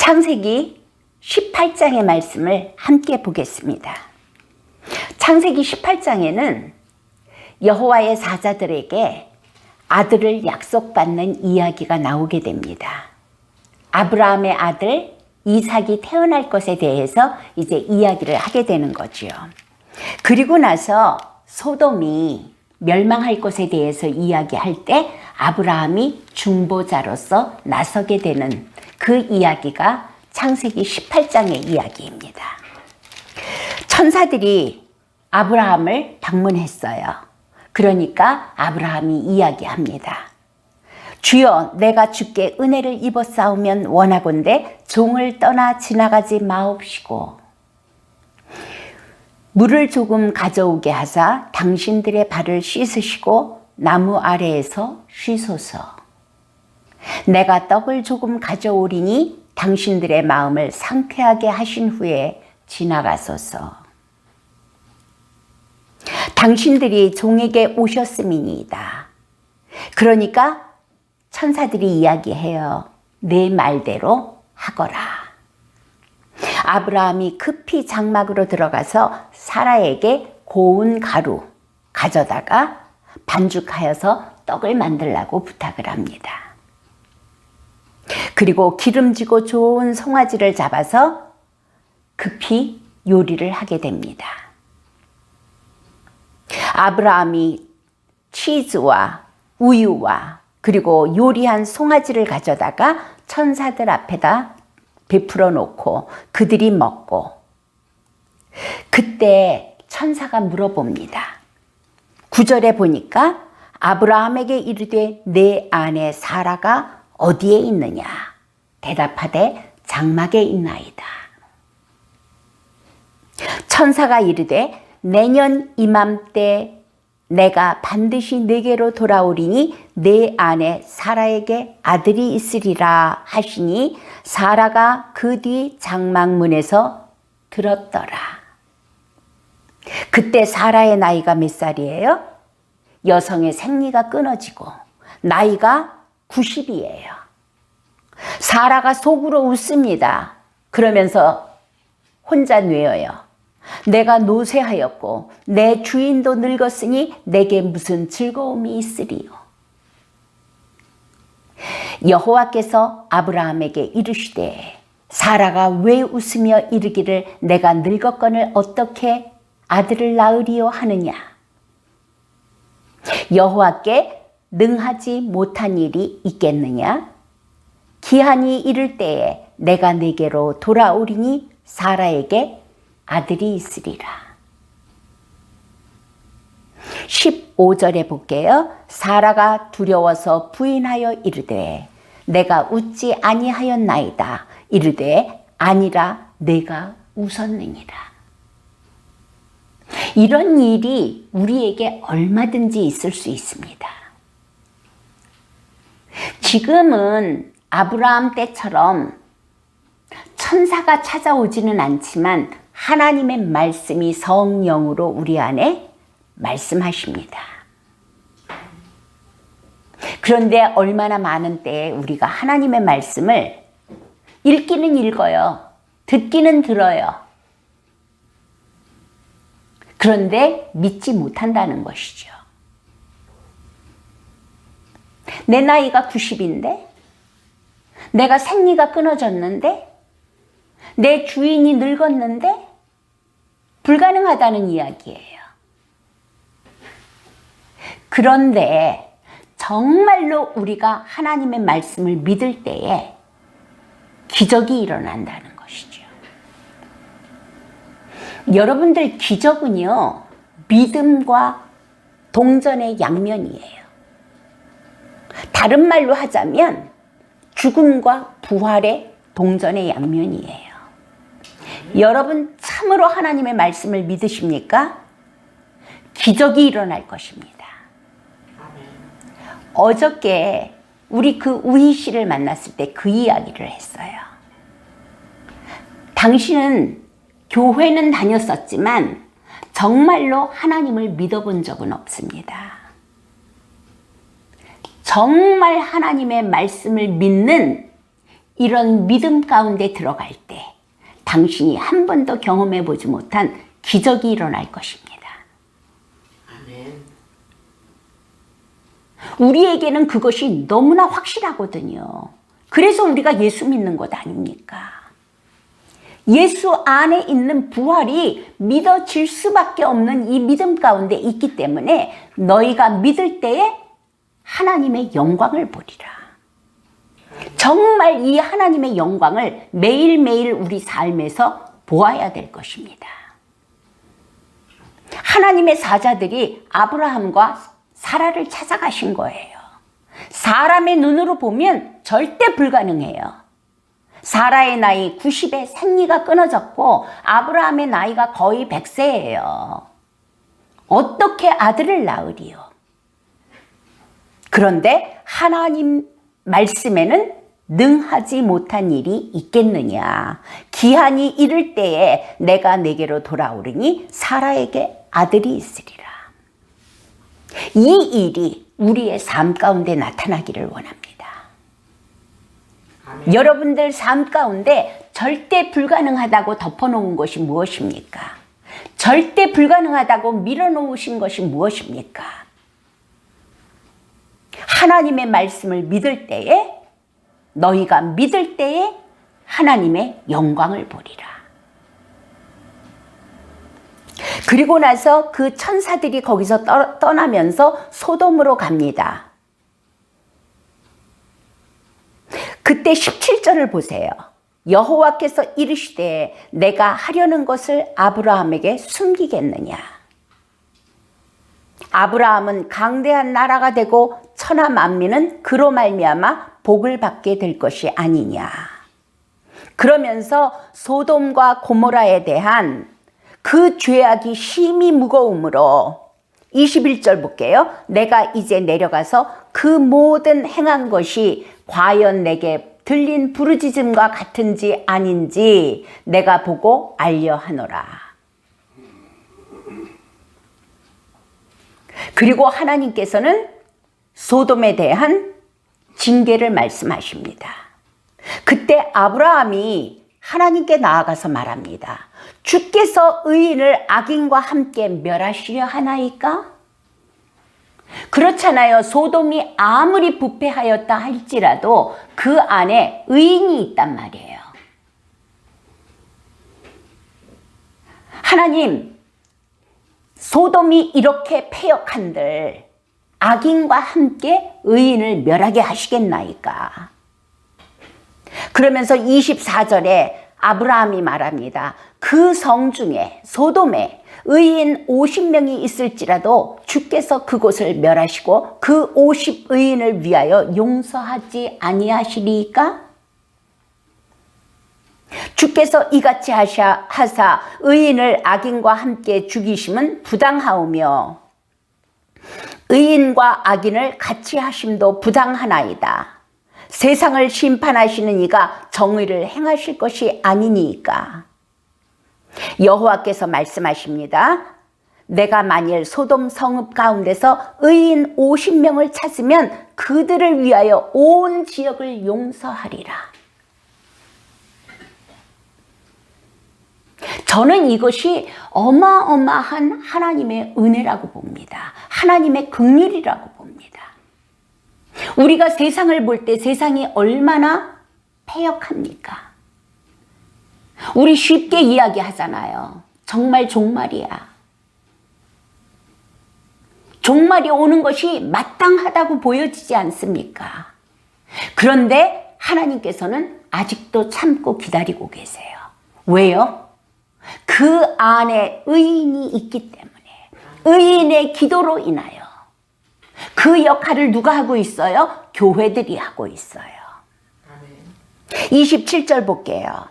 창세기 18장의 말씀을 함께 보겠습니다. 창세기 18장에는 여호와의 사자들에게 아들을 약속받는 이야기가 나오게 됩니다. 아브라함의 아들 이삭이 태어날 것에 대해서 이제 이야기를 하게 되는 거죠. 그리고 나서 소돔이 멸망할 것에 대해서 이야기할 때 아브라함이 중보자로서 나서게 되는 그 이야기가 창세기 18장의 이야기입니다. 천사들이 아브라함을 방문했어요. 그러니까 아브라함이 이야기합니다. 주여, 내가 주께 은혜를 입었사오면 원하건대 종을 떠나 지나가지 마옵시고 물을 조금 가져오게 하사 당신들의 발을 씻으시고 나무 아래에서 쉬소서. 내가 떡을 조금 가져오리니 당신들의 마음을 상쾌하게 하신 후에 지나가소서. 당신들이 종에게 오셨음이니이다. 그러니까 천사들이 이야기해요. 내 말대로 하거라. 아브라함이 급히 장막으로 들어가서 사라에게 고운 가루 가져다가 반죽하여서 떡을 만들라고 부탁을 합니다. 그리고 기름지고 좋은 송아지를 잡아서 급히 요리를 하게 됩니다. 아브라함이 치즈와 우유와 그리고 요리한 송아지를 가져다가 천사들 앞에다 베풀어 놓고 그들이 먹고, 그때 천사가 물어봅니다. 9절에 보니까 아브라함에게 이르되 내 아내 사라가 어디에 있느냐? 대답하되 장막에 있나이다. 천사가 이르되 내년 이맘때 내가 반드시 내게로 돌아오리니 내 아내 사라에게 아들이 있으리라 하시니 사라가 그 뒤 장막문에서 들었더라. 그때 사라의 나이가 몇 살이에요? 여성의 생리가 끊어지고 나이가 90이에요. 사라가 속으로 웃습니다. 그러면서 혼자 뇌어요. 내가 노쇠하였고 내 주인도 늙었으니 내게 무슨 즐거움이 있으리요. 여호와께서 아브라함에게 이르시되 사라가 왜 웃으며 이르기를 내가 늙었거늘 어떻게 아들을 낳으리요 하느냐. 여호와께 능하지 못한 일이 있겠느냐. 기한이 이를 때에 내가 내게로 돌아오리니 사라에게 아들이 있으리라. 15절에 볼게요. 사라가 두려워서 부인하여 이르되 내가 웃지 아니하였나이다. 이르되 아니라 내가 웃었느니라. 이런 일이 우리에게 얼마든지 있을 수 있습니다. 지금은 아브라함 때처럼 천사가 찾아오지는 않지만 하나님의 말씀이 성령으로 우리 안에 말씀하십니다. 그런데 얼마나 많은 때에 우리가 하나님의 말씀을 읽기는 읽어요. 듣기는 들어요. 그런데 믿지 못한다는 것이죠. 내 나이가 90인데, 내가 생리가 끊어졌는데, 내 주인이 늙었는데 불가능하다는 이야기예요. 그런데 정말로 우리가 하나님의 말씀을 믿을 때에 기적이 일어난다는 것이죠. 여러분들, 기적은요, 믿음과 동전의 양면이에요. 다른 말로 하자면 죽음과 부활의 동전의 양면이에요. 여러분 참으로 하나님의 말씀을 믿으십니까? 기적이 일어날 것입니다. 어저께 우리 그 우희 씨를 만났을 때 그 이야기를 했어요. 당신은 교회는 다녔었지만 정말로 하나님을 믿어본 적은 없습니다. 정말 하나님의 말씀을 믿는 이런 믿음 가운데 들어갈 때 당신이 한 번도 경험해 보지 못한 기적이 일어날 것입니다. 아멘. 우리에게는 그것이 너무나 확실하거든요. 그래서 우리가 예수 믿는 것 아닙니까? 예수 안에 있는 부활이 믿어질 수밖에 없는 이 믿음 가운데 있기 때문에 너희가 믿을 때에 하나님의 영광을 보리라. 정말 이 하나님의 영광을 매일매일 우리 삶에서 보아야 될 것입니다. 하나님의 사자들이 아브라함과 사라를 찾아가신 거예요. 사람의 눈으로 보면 절대 불가능해요. 사라의 나이 90에 생리가 끊어졌고 아브라함의 나이가 거의 100세예요. 어떻게 아들을 낳으리요? 그런데 하나님 말씀에는 능하지 못한 일이 있겠느냐. 기한이 이를 때에 내가 내게로 돌아오르니 사라에게 아들이 있으리라. 이 일이 우리의 삶 가운데 나타나기를 원합니다. 아멘. 여러분들 삶 가운데 절대 불가능하다고 덮어놓은 것이 무엇입니까? 절대 불가능하다고 밀어놓으신 것이 무엇입니까? 하나님의 말씀을 믿을 때에 너희가 믿을 때에 하나님의 영광을 보리라. 그리고 나서 그 천사들이 거기서 떠나면서 소돔으로 갑니다. 그때 17절을 보세요. 여호와께서 이르시되 내가 하려는 것을 아브라함에게 숨기겠느냐. 아브라함은 강대한 나라가 되고 천하 만민은 그로 말미암아 복을 받게 될 것이 아니냐. 그러면서 소돔과 고모라에 대한 그 죄악이 심히 무거우므로 21절 볼게요. 내가 이제 내려가서 그 모든 행한 것이 과연 내게 들린 부르짖음과 같은지 아닌지 내가 보고 알려 하노라. 그리고 하나님께서는 소돔에 대한 징계를 말씀하십니다. 그때 아브라함이 하나님께 나아가서 말합니다. 주께서 의인을 악인과 함께 멸하시려 하나이까? 그렇잖아요. 소돔이 아무리 부패하였다 할지라도 그 안에 의인이 있단 말이에요. 하나님, 소돔이 이렇게 패역한들 악인과 함께 의인을 멸하게 하시겠나이까? 그러면서 24절에 아브라함이 말합니다. 그 성 중에 소돔에 의인 50명이 있을지라도 주께서 그곳을 멸하시고 그 50의인을 위하여 용서하지 아니하시리까? 주께서 이같이 하사 의인을 악인과 함께 죽이심은 부당하오며 의인과 악인을 같이 하심도 부당하나이다. 세상을 심판하시는 이가 정의를 행하실 것이 아니니까. 여호와께서 말씀하십니다. 내가 만일 소돔 성읍 가운데서 의인 50명을 찾으면 그들을 위하여 온 지역을 용서하리라. 저는 이것이 어마어마한 하나님의 은혜라고 봅니다. 하나님의 긍휼이라고 봅니다. 우리가 세상을 볼 때 세상이 얼마나 패역합니까? 우리 쉽게 이야기하잖아요. 정말 종말이야. 종말이 오는 것이 마땅하다고 보여지지 않습니까? 그런데 하나님께서는 아직도 참고 기다리고 계세요. 왜요? 그 안에 의인이 있기 때문에, 의인의 기도로 인하여 그 역할을 누가 하고 있어요? 교회들이 하고 있어요. 27절 볼게요.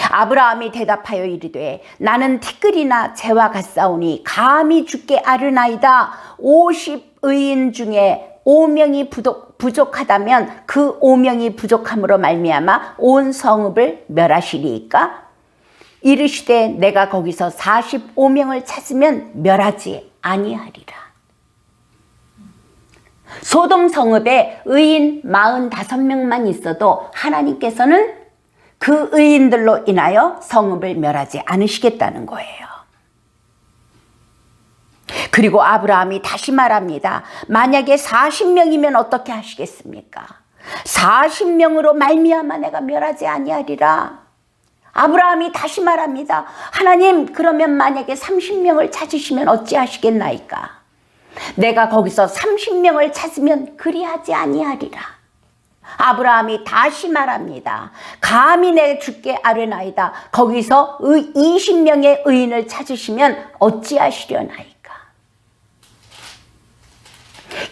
아브라함이 대답하여 이르되 나는 티끌이나 재와 같사오니 감히 주께 아르나이다. 50의인 중에 5명이 부족하다면 그 5명이 부족함으로 말미암아 온 성읍을 멸하시리이까? 이르시되 내가 거기서 45명을 찾으면 멸하지 아니하리라. 소돔 성읍에 의인 45명만 있어도 하나님께서는 그 의인들로 인하여 성읍을 멸하지 않으시겠다는 거예요. 그리고 아브라함이 다시 말합니다. 만약에 40명이면 어떻게 하시겠습니까? 40명으로 말미암아 내가 멸하지 아니하리라. 아브라함이 다시 말합니다. 하나님, 그러면 만약에 30명을 찾으시면 어찌하시겠나이까? 내가 거기서 30명을 찾으면 그리하지 아니하리라. 아브라함이 다시 말합니다. 감히 내 주께 아뢰나이다. 거기서 20명의 의인을 찾으시면 어찌하시려나이까?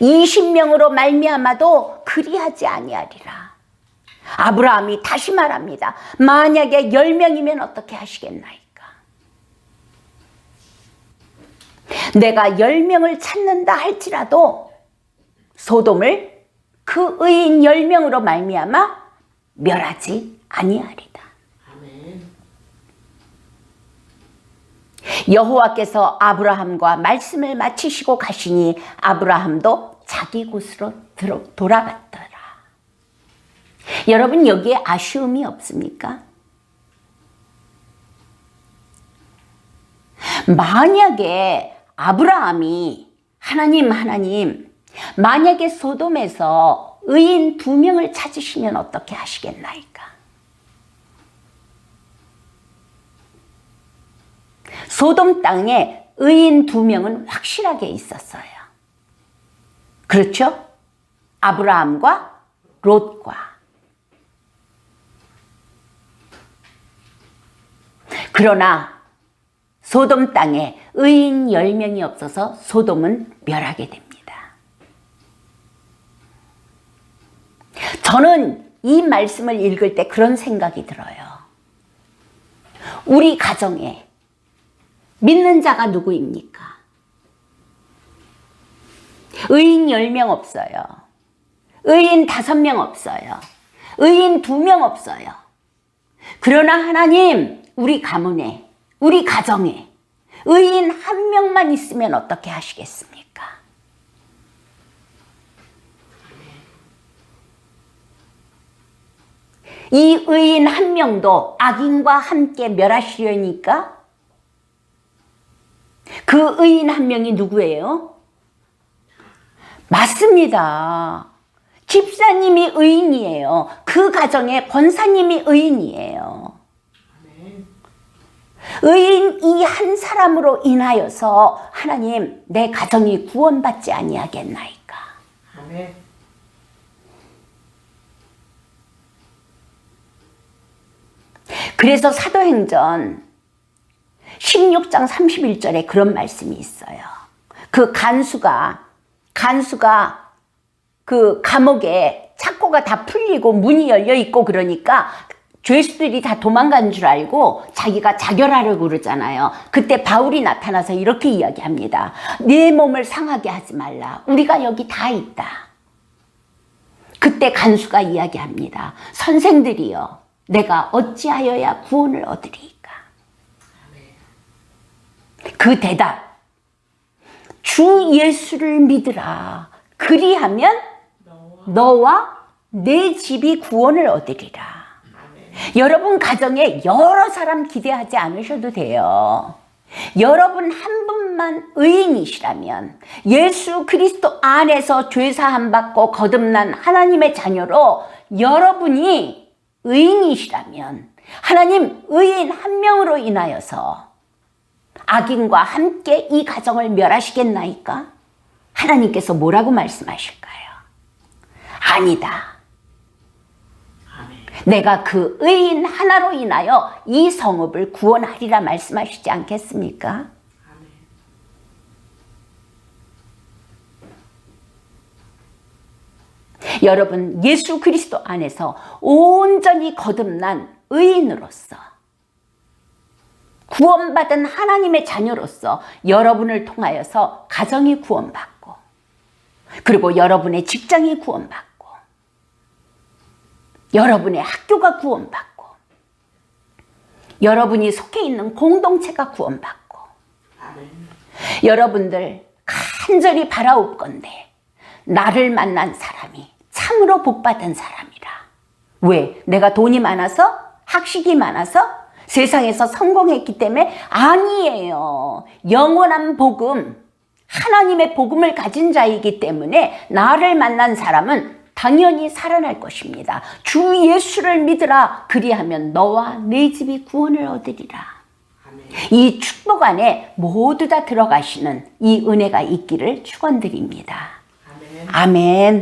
20명으로 말미암아도 그리하지 아니하리라. 아브라함이 다시 말합니다. 만약에 10명이면 어떻게 하시겠나이까? 내가 10명을 찾는다 할지라도 소돔을 그 의인 10명으로 말미암아 멸하지 아니하리다. 아멘. 여호와께서 아브라함과 말씀을 마치시고 가시니 아브라함도 자기 곳으로 돌아갔더라. 여러분, 여기에 아쉬움이 없습니까? 만약에 아브라함이 하나님, 만약에 소돔에서 의인 2명을 찾으시면 어떻게 하시겠나이까? 소돔 땅에 의인 2명은 확실하게 있었어요. 그렇죠? 아브라함과 롯과. 그러나 소돔 땅에 의인 10명이 없어서 소돔은 멸하게 됩니다. 저는 이 말씀을 읽을 때 그런 생각이 들어요. 우리 가정에 믿는 자가 누구입니까? 의인 10명 없어요. 의인 5명 없어요. 의인 2명 없어요. 그러나 하나님, 우리 가문에, 우리 가정에 의인 1명만 있으면 어떻게 하시겠습니까? 이 의인 1명도 악인과 함께 멸하시려니까 그 의인 1명이 누구예요? 맞습니다. 집사님이 의인이에요. 그 가정의 권사님이 의인이에요. 의인 이 한 사람으로 인하여서 하나님, 내 가정이 구원받지 아니하겠나이까? 아멘. 그래서 사도행전 16장 31절에 그런 말씀이 있어요. 그 간수가 그 감옥에 착고가 다 풀리고 문이 열려 있고 그러니까 죄수들이 다 도망간 줄 알고 자기가 자결하려고 그러잖아요. 그때 바울이 나타나서 이렇게 이야기합니다. 네 몸을 상하게 하지 말라. 우리가 여기 다 있다. 그때 간수가 이야기합니다. 선생들이여, 내가 어찌하여야 구원을 얻으리이까? 그 대답, 주 예수를 믿으라. 그리하면 너와 내 집이 구원을 얻으리라. 여러분 가정에 여러 사람 기대하지 않으셔도 돼요. 여러분 한 분만 의인이시라면, 예수 그리스도 안에서 죄사함 받고 거듭난 하나님의 자녀로 여러분이 의인이시라면 하나님 의인 1명으로 인하여서 악인과 함께 이 가정을 멸하시겠나이까? 하나님께서 뭐라고 말씀하실까요? 아니다. 내가 그 의인 하나로 인하여 이 성읍을 구원하리라 말씀하시지 않겠습니까? 여러분, 예수 그리스도 안에서 온전히 거듭난 의인으로서, 구원받은 하나님의 자녀로서 여러분을 통하여서 가정이 구원받고, 그리고 여러분의 직장이 구원받고, 여러분의 학교가 구원받고, 여러분이 속해 있는 공동체가 구원받고, 여러분들 간절히 바라옵건대 나를 만난 사람이 참으로 복받은 사람이라. 왜? 내가 돈이 많아서? 학식이 많아서? 세상에서 성공했기 때문에? 아니에요. 영원한 복음, 하나님의 복음을 가진 자이기 때문에 나를 만난 사람은 당연히 살아날 것입니다. 주 예수를 믿으라. 그리하면 너와 내 집이 구원을 얻으리라. 아멘. 이 축복 안에 모두 다 들어가시는 이 은혜가 있기를 축원드립니다. 아멘. 아멘.